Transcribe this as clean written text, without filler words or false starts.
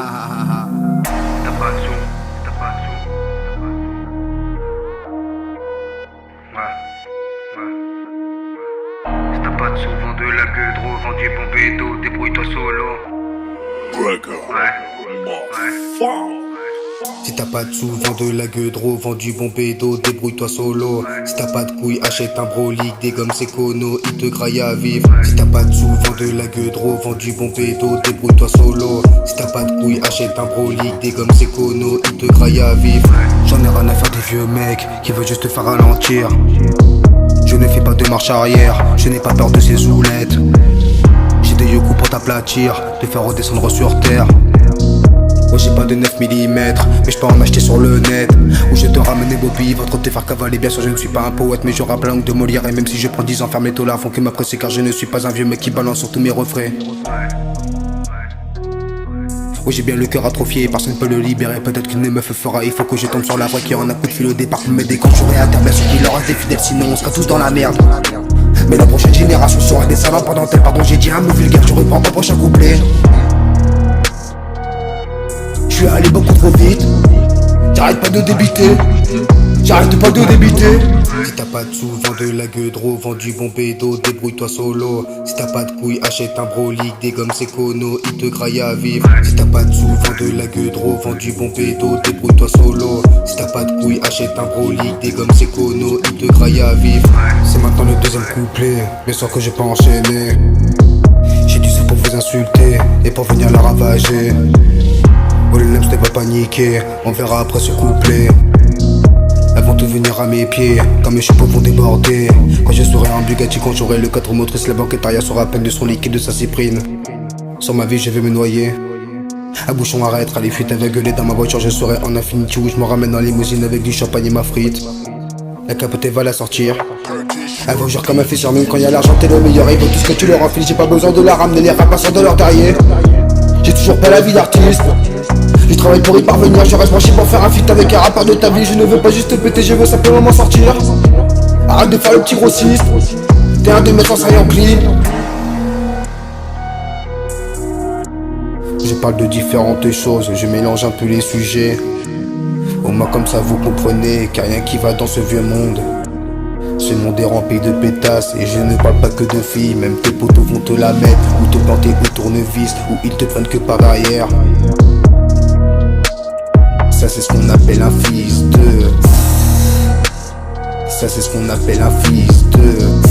T'as pas de sous, t'as pas de sous. Si t'as pas de sous, vends de la gueudreau, vends du bon bédo, débrouille-toi solo. Si t'as pas de sous, vends de la gueudreau, vends du bon bédo, débrouille-toi solo. Si t'as pas de couilles, achète un brolic, des gommes Secono, il te graille à vivre. Si t'as pas de sous, vends de la gueudreau, vends du bon bédo, débrouille-toi solo. Si t'as pas de couilles, achète un brolic, des gommes Secono, il te graille à vivre. J'en ai rien à faire des vieux mecs qui veulent juste te faire ralentir. Je ne fais pas de marche arrière, je n'ai pas peur de ces zoulettes. J'ai des yoku pour t'aplatir, te faire redescendre sur terre. Oh, j'ai pas de 9 mm, mais je peux en acheter sur le net. Ou je te ramène Bobby, votre te faire cavaler. Bien sûr je ne suis pas un poète, mais je rappe la langue de Molière. Et même si je prends 10 ans, ferme les taux là, font que m'apprécier. Car je ne suis pas un vieux mec qui balance sur tous mes refrains. Oh, j'ai bien le cœur atrophié, personne peut le libérer. Peut-être qu'une meuf fera, il faut que je tombe sur la vraie qui en a coup de fil au départ pour m'aider quand je serai à terre. Bien sûr qu'il leur reste des fidèles, sinon on sera tous dans la merde. Mais la prochaine génération sera des salons pendant tel. Pardon, j'ai dit un mot vulgaire, je reprends mon prochain couplet. Je suis allé beaucoup trop vite, j'arrête pas de débiter, j'arrête pas de débiter. Si t'as pas de sous, vends de la gueudreau, vends du bon bédo, débrouille-toi solo. Si t'as pas de couilles, achète un brolic, des gommes Secono, il te graille à vivre. Si t'as pas de sous, vends de la gueudreau, vends du bon bédo, débrouille-toi solo. Si t'as pas de couilles, achète un brolic, des gommes Secono, il te graille à vivre. C'est maintenant le deuxième couplet, bien sûr que j'ai pas enchaîné. J'ai du sel pour vous insulter et pour venir la ravager. Oh, le nems ne va paniquer, on verra après ce couplet. Elles vont tout venir à mes pieds, quand mes cheveux vont déborder. Quand je serai en Bugatti, quand j'aurai le 4 motrices, la banquetaria sera à peine de son liquide de sa cyprine. Sur ma vie je vais me noyer. À bouchon arrête, les fuites aveugles dans ma voiture, je serai en Infinity où je me ramène en limousine avec du champagne et ma frite. La capote va la sortir. Elle va jouer comme un fils sur mine, quand y'a l'argent t'es le meilleur. Ils veulent tout ce que tu leur enfiles, j'ai pas besoin de la ramener, les rappeurs sont de leur derrière. J'ai toujours pas la vie d'artiste. Je travaille pour y parvenir, je reste branché pour faire un feat avec un rappeur de ta vie. Je ne veux pas juste te péter, je veux simplement m'en sortir. Arrête de faire le petit grossiste, t'es un de mes enseignants clean. Je parle de différentes choses, je mélange un peu les sujets. Au moins comme ça vous comprenez qu'il n'y a rien qui va dans ce vieux monde. Ce monde est rempli de pétasses et je ne parle pas que de filles. Même tes potos vont te la mettre, ou te planter au tournevis, ou ils te prennent que par derrière. Ça c'est ce qu'on appelle un fils de. Ça c'est ce qu'on appelle un fils de.